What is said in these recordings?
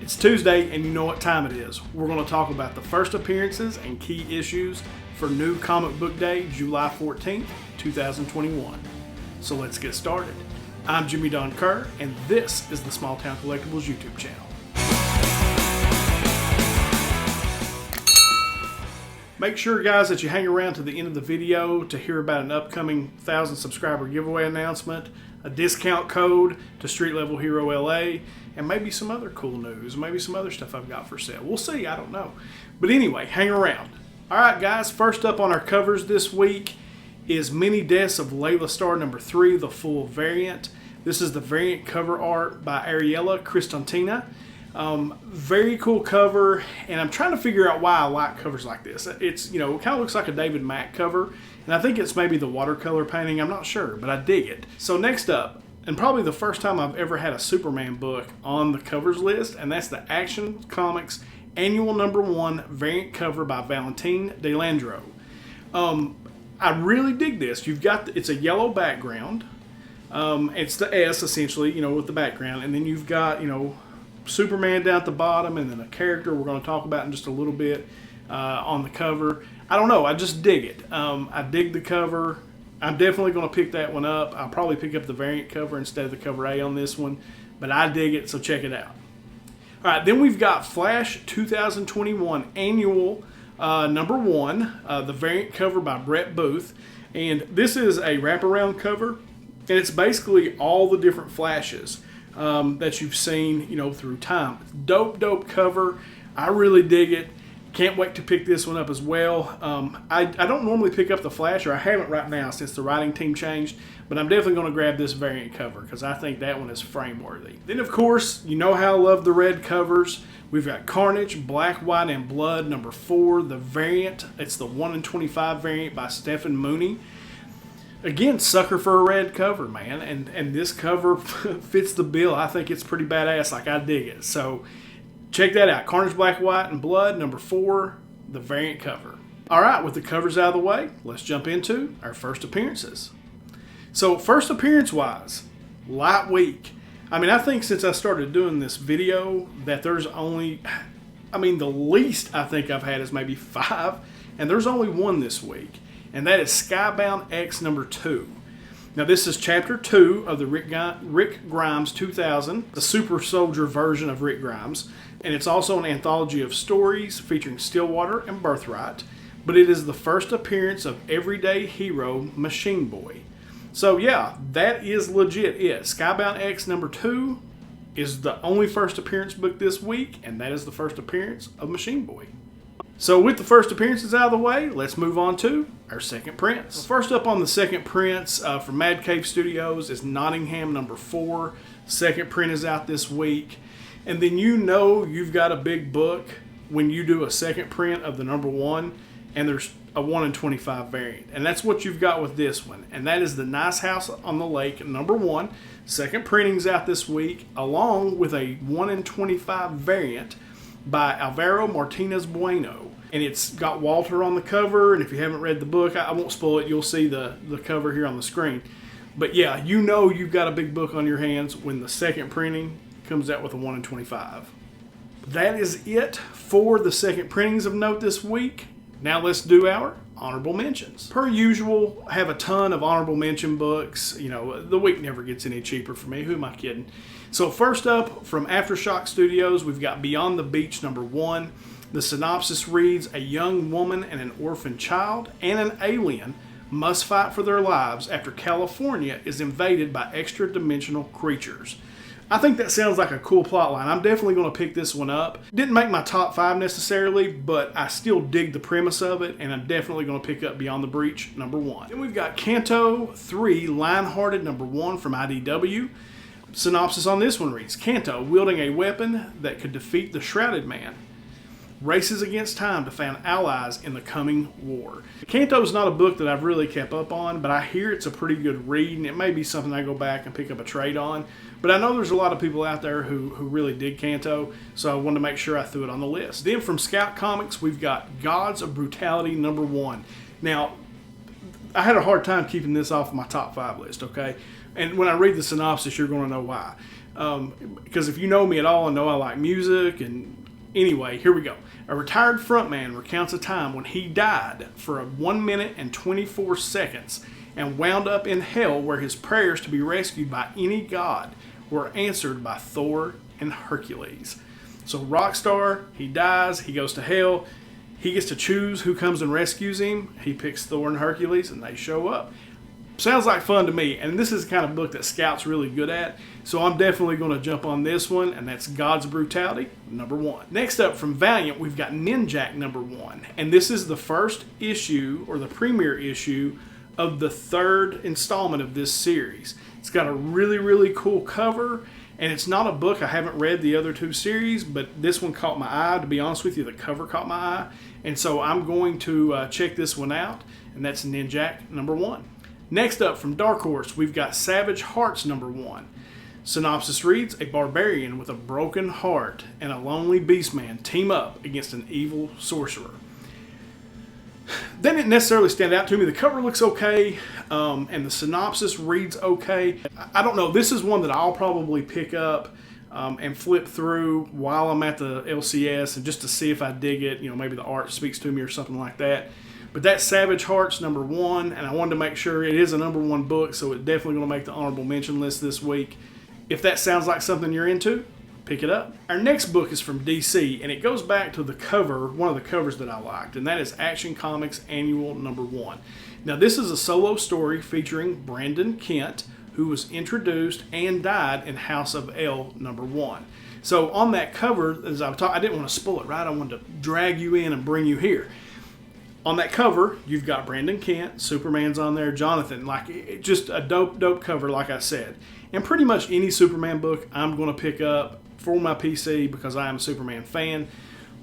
It's Tuesday, and you know what time it is. We're going to talk about the first appearances and key issues for New Comic Book Day, July 14th, 2021. So let's get started. I'm Jimmy Don Kerr, and this is the SmallTown Collectibles YouTube channel. Make sure, guys, that you hang around to the end of the video to hear about an upcoming 1,000 subscriber giveaway announcement, a discount code to Street Level Hero LA, and maybe some other cool news, maybe some other stuff I've got for sale. We'll see, I don't know. But anyway, hang around. All right, guys, first up on our covers this week is Many Deaths of Layla Starr number 3, the full variant. This is the variant cover art by Ariella Cristantina. Very cool cover, and I'm trying to figure out why I like covers like this. It's, you know, it kind of looks like a David Mack cover, and I think it's maybe the watercolor painting. I'm not sure, but I dig it. So next up, and probably the first time I've ever had a Superman book on the covers list, and that's the Action Comics Annual number 1 variant cover by Valentine DeLandro. I really dig this. You've got, it's a yellow background. It's the S essentially, you know, with the background, and then you've got, you know, Superman down at the bottom, and then a character we're going to talk about in just a little bit on the cover. I don't know, I just dig it. I dig the cover. I'm definitely going to pick that one up. I'll probably pick up the variant cover instead of the cover A on this one, but I dig it, so check it out. All right, then we've got Flash 2021 Annual number 1, the variant cover by Brett Booth, and this is a wraparound cover, and it's basically all the different Flashes that you've seen, you know, through time. Dope cover. I really dig it. Can't wait to pick this one up as well. I don't normally pick up the Flash, or I haven't right now since the writing team changed, but I'm definitely going to grab this variant cover because I think that one is frame worthy. Then, of course, you know how I love the red covers. We've got Carnage, Black, White, and Blood number 4, the variant. It's the 1 in 25 variant by Stephen Mooney. Again, sucker for a red cover, man, and this cover fits the bill. I think it's pretty badass. Like, I dig it. So check that out. Carnage, Black, White, and Blood number 4, the variant cover. All right, with the covers out of the way, let's jump into our first appearances. So first appearance-wise, light week. I mean, I think since I started doing this video that there's only, I mean, the least I think I've had is maybe 5, and there's only 1 this week. And that is Skybound X number 2. Now this is chapter 2 of the Rick Grimes 2000, the super soldier version of Rick Grimes. And it's also an anthology of stories featuring Stillwater and Birthright. But it is the first appearance of everyday hero Machine Boy. So yeah, that is legit it. Skybound X number 2 is the only first appearance book this week. And that is the first appearance of Machine Boy. So with the first appearances out of the way, let's move on to our second prints. So first up on the second prints from Mad Cave Studios is Nottingham number 4. Second print is out this week. And then you know you've got a big book when you do a second print of the number 1 and there's a 1 in 25 variant. And that's what you've got with this one. And that is the Nice House on the Lake number 1. Second printing's out this week along with a 1 in 25 variant by Alvaro Martinez Bueno. And it's got Walter on the cover, and if you haven't read the book, I won't spoil it, you'll see the cover here on the screen. But yeah, you know you've got a big book on your hands when the second printing comes out with a 1 in 25. That is it for the second printings of note this week. Now let's do our honorable mentions. Per usual, I have a ton of honorable mention books. You know, the week never gets any cheaper for me. Who am I kidding? So first up, from Aftershock Studios, we've got Beyond the Beach number 1. The synopsis reads, a young woman and an orphan child and an alien must fight for their lives after California is invaded by extra-dimensional creatures. I think that sounds like a cool plot line. I'm definitely going to pick this one up. Didn't make my top 5 necessarily, but I still dig the premise of it, and I'm definitely going to pick up Beyond the Breach number 1. Then we've got Kanto 3, Lionhearted number 1 from IDW. Synopsis on this one reads, Kanto, wielding a weapon that could defeat the Shrouded Man, races against time to find allies in the coming war. Kanto's not a book that I've really kept up on, but I hear it's a pretty good read, and it may be something I go back and pick up a trade on. But I know there's a lot of people out there who really dig Kanto, so I wanted to make sure I threw it on the list. Then from Scout Comics, we've got Gods of Brutality number 1. Now, I had a hard time keeping this off my top 5 list, okay? And when I read the synopsis, you're going to know why. because if you know me at all and know I like music. And anyway, here we go. A retired frontman recounts a time when he died for 1 minute and 24 seconds and wound up in hell, where his prayers to be rescued by any god were answered by Thor and Hercules. So Rockstar, he dies, he goes to hell, he gets to choose who comes and rescues him. He picks Thor and Hercules, and they show up. Sounds like fun to me, and this is the kind of book that Scout's really good at, so I'm definitely going to jump on this one, and that's God's Brutality, #1. Next up from Valiant, we've got Ninjak #1, and this is the first issue, or the premiere issue, of the third installment of this series. It's got a really, really cool cover, and it's not a book. I haven't read the other 2 series, but this one caught my eye. To be honest with you, the cover caught my eye, and so I'm going to check this one out, and that's Ninjak #1. Next up from Dark Horse, we've got Savage Hearts #1. Synopsis reads, a barbarian with a broken heart and a lonely beastman team up against an evil sorcerer. They didn't necessarily stand out to me. The cover looks okay, and the synopsis reads okay. I don't know. This is one that I'll probably pick up and flip through while I'm at the LCS, and just to see if I dig it. You know, maybe the art speaks to me or something like that. But that's Savage Hearts #1, and I wanted to make sure it is a #1 book, so it's definitely going to make the honorable mention list this week. If that sounds like something you're into, pick it up. Our next book is from DC, and it goes back to the cover, one of the covers that I liked, and that is Action Comics Annual #1. Now, this is a solo story featuring Brandon Kent, who was introduced and died in House of L #1. So on that cover, as I was talking, I didn't want to spoil it, right? I wanted to drag you in and bring you here. On that cover, you've got Brandon Kent, Superman's on there, Jonathan, just a dope cover, like I said. And pretty much any Superman book I'm going to pick up for my PC because I am a Superman fan.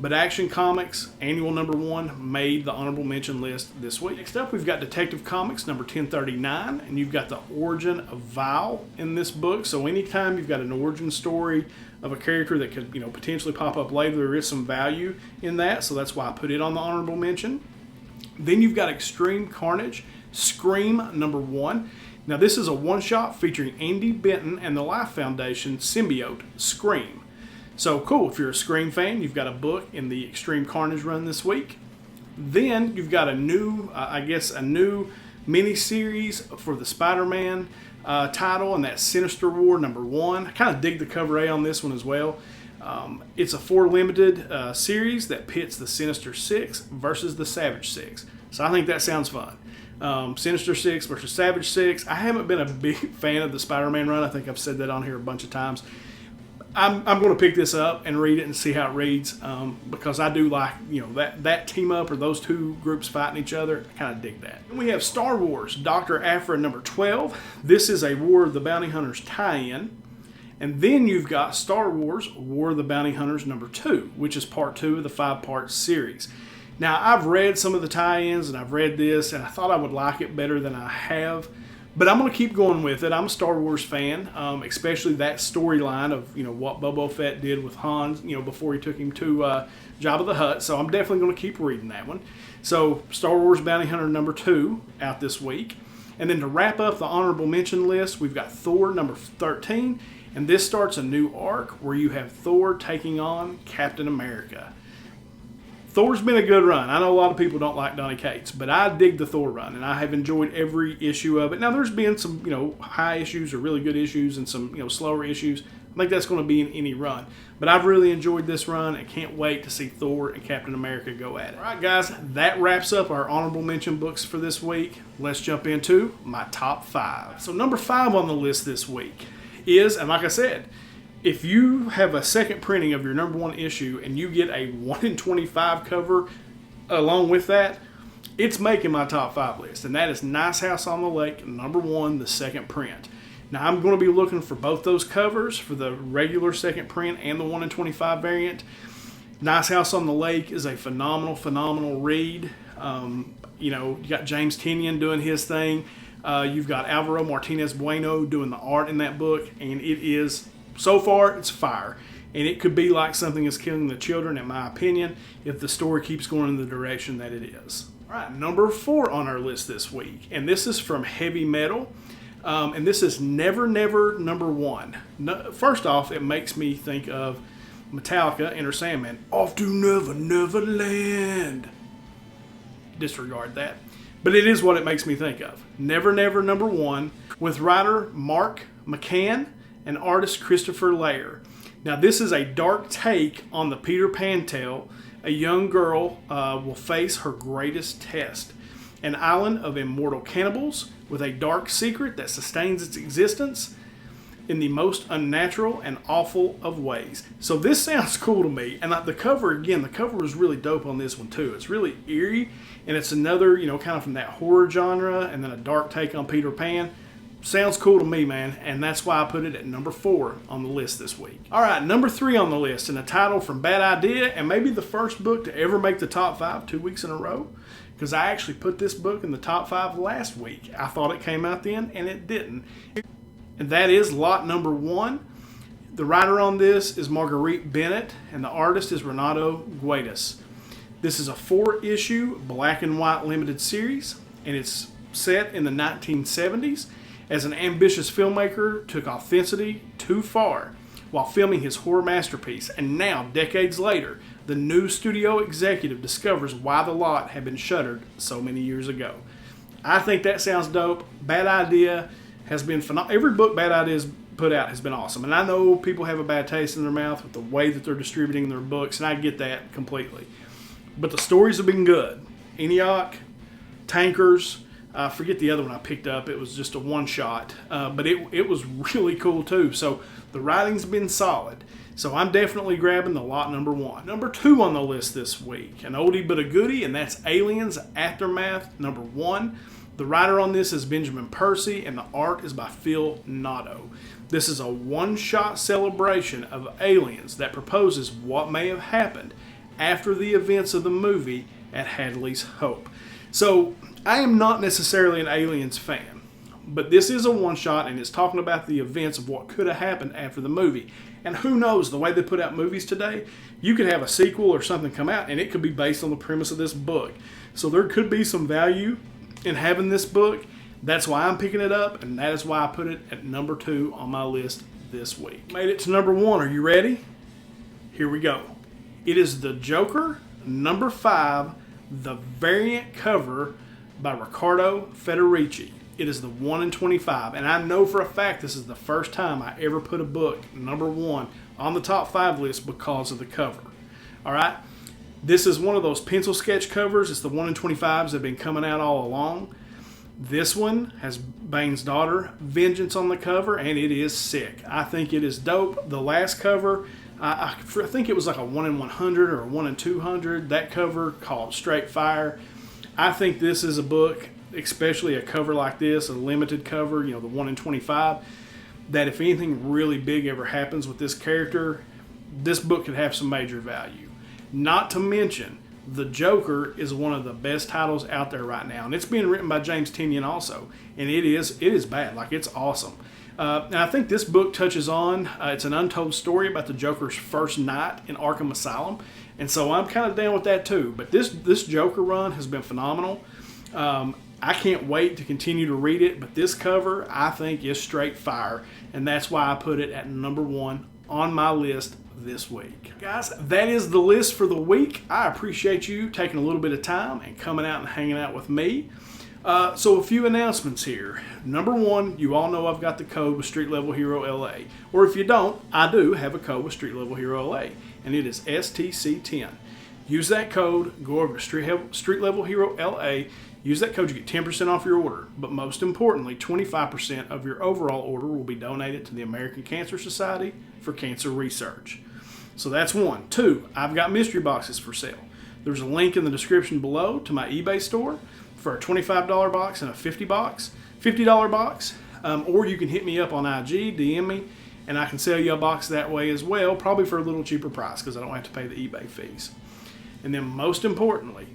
But Action Comics Annual #1 made the honorable mention list this week. Next up, we've got Detective Comics number 1039, and you've got the origin of Vile in this book. So anytime you've got an origin story of a character that could, potentially pop up later, there is some value in that. So that's why I put it on the honorable mention. Then you've got Extreme Carnage, Scream #1. Now this is a one-shot featuring Andy Benton and the Life Foundation symbiote, Scream. So cool, if you're a Scream fan, you've got a book in the Extreme Carnage run this week. Then you've got a new, a new mini-series for the Spider-Man title, and that's Sinister War #1. I kind of dig the cover A on this one as well. It's a 4 limited series that pits the Sinister Six versus the Savage Six. So I think that sounds fun. Sinister Six versus Savage Six. I haven't been a big fan of the Spider-Man run. I think I've said that on here a bunch of times. I'm going to pick this up and read it and see how it reads because I do like that team up or those 2 groups fighting each other. I kind of dig that. And we have Star Wars Dr. Aphra #12. This is a War of the Bounty Hunters tie-in. And then you've got Star Wars War of the Bounty Hunters #2, which is part 2 of the 5-part series. Now, I've read some of the tie-ins, and I've read this, and I thought I would like it better than I have. But I'm going to keep going with it. I'm a Star Wars fan, especially that storyline of what Boba Fett did with Han, before he took him to Jabba the Hutt. So I'm definitely going to keep reading that one. So Star Wars Bounty Hunter #2 out this week. And then to wrap up the honorable mention list, we've got Thor #13. And this starts a new arc where you have Thor taking on Captain America. Thor's been a good run. I know a lot of people don't like Donny Cates, but I dig the Thor run, and I have enjoyed every issue of it. Now, there's been some, high issues or really good issues and some, slower issues. I think that's going to be in any run. But I've really enjoyed this run and can't wait to see Thor and Captain America go at it. All right, guys, that wraps up our honorable mention books for this week. Let's jump into my top 5. So number 5 on the list this week is, and like I said, if you have a second printing of your #1 issue and you get a 1 in 25 cover along with that, it's making my top 5 list. And that is Nice House on the Lake #1, the second print. Now I'm going to be looking for both those covers for the regular second print and the 1 in 25 variant. Nice House on the Lake is a phenomenal read. You got James Tynion doing his thing. You've got Alvaro Martinez Bueno doing the art in that book, and it is, so far, it's fire. And it could be like Something Is Killing the Children, in my opinion, if the story keeps going in the direction that it is. All right, number 4 on our list this week, and this is from Heavy Metal. And this is Never Never #1. No, first off, it makes me think of Metallica, Enter Sandman, Off to Never Never Land. Disregard that. But it is what it makes me think of. Never Never #1 with writer Mark McCann and artist Christopher Layer. Now this is a dark take on the Peter Pan tale. A young girl will face her greatest test. An island of immortal cannibals with a dark secret that sustains its existence in the most unnatural and awful of ways. So this sounds cool to me. And the cover, again, the cover was really dope on this one too. It's really eerie, and it's another, kind of from that horror genre, and then a dark take on Peter Pan. Sounds cool to me, man, and that's why I put it at number 4 on the list this week. All right, number 3 on the list, and a title from Bad Idea, and maybe the first book to ever make the top 5 2 weeks in a row, because I actually put this book in the top 5 last week. I thought it came out then, and it didn't. And that is Lot Number 1. The writer on this is Marguerite Bennett, and the artist is Renato Guedes. This is a 4-issue black and white limited series, and it's set in the 1970s. As an ambitious filmmaker took authenticity too far while filming his horror masterpiece, and now, decades later, the new studio executive discovers why the lot had been shuttered so many years ago. I think that sounds dope. Bad Idea has been phenomenal. Every book Bad Idea's put out has been awesome, and I know people have a bad taste in their mouth with the way that they're distributing their books, and I get that completely. But the stories have been good. Enoch, Tankers, I forget the other one I picked up. It was just a one-shot, but it was really cool too. So the writing's been solid. So I'm definitely grabbing the Lot Number 1. Number 2 on the list this week, an oldie but a goodie, and that's Aliens Aftermath Number 1. The writer on this is Benjamin Percy, and the art is by Phil Noto. This is a one-shot celebration of aliens that proposes what may have happened after the events of the movie at Hadley's Hope. So I am not necessarily an Aliens fan, but this is a one-shot, and it's talking about the events of what could have happened after the movie. And who knows, the way they put out movies today, you could have a sequel or something come out, and it could be based on the premise of this book. So there could be some value in having this book. That's why I'm picking it up, and that is why I put it at number 2 on my list this week. Made it to number 1. Are you ready? Here we go. It is The Joker, number 5, the variant cover by Riccardo Federici. It is the 1 in 25, and I know for a fact this is the first time I ever put a book number 1 on the top 5 list because of the cover. All right, this is one of those pencil sketch covers. It's the 1 in 25s that have been coming out all along. This one has Bane's daughter, Vengeance, on the cover, and it is sick. I think it is dope. The last cover, I think it was like a 1 in 100 or a 1 in 200. That cover called Straight Fire. I think this is a book, especially a cover like this, a limited cover, the 1 in 25, that if anything really big ever happens with this character, this book could have some major value. Not to mention, The Joker is one of the best titles out there right now, and it's being written by James Tynion also, and it is bad. Like, it's awesome. And I think this book touches on, it's an untold story about the Joker's first night in Arkham Asylum, and so I'm kind of down with that too. But this Joker run has been phenomenal. I can't wait to continue to read it, but this cover I think is straight fire, and that's why I put it at number 1 on my list this week. Guys, that is the list for the week. I appreciate you taking a little bit of time and coming out and hanging out with me. So a few announcements here. Number 1, you all know I've got the code with Street Level Hero LA. Or if you don't, I do have a code with Street Level Hero LA, and it is STC10. Use that code, go over to Street Level Hero LA, use that code, you get 10% off your order. But most importantly, 25% of your overall order will be donated to the American Cancer Society for cancer research. So that's 1. 2, I've got mystery boxes for sale. There's a link in the description below to my eBay store for a $25 box and a $50 box. Or you can hit me up on IG, DM me, and I can sell you a box that way as well, probably for a little cheaper price because I don't have to pay the eBay fees. And then most importantly,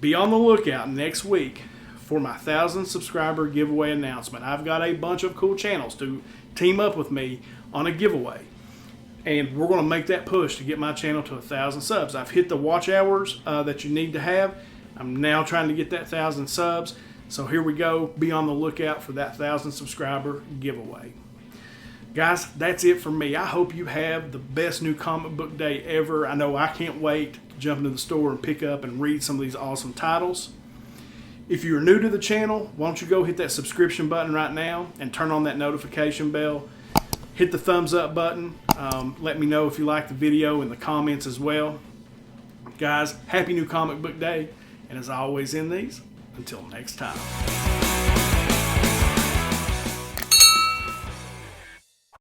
be on the lookout next week for my 1,000 subscriber giveaway announcement. I've got a bunch of cool channels to team up with me on a giveaway. And we're going to make that push to get my channel to 1,000 subs. I've hit the watch hours that you need to have. I'm now trying to get that 1,000 subs. So here we go. Be on the lookout for that 1,000 subscriber giveaway. Guys, that's it for me. I hope you have the best new comic book day ever. I know I can't wait to jump into the store and pick up and read some of these awesome titles. If you're new to the channel, why don't you go hit that subscription button right now and turn on that notification bell. Hit the thumbs up button. Let me know if you like the video in the comments as well. Guys, happy new comic book day. And as I always end these, until next time.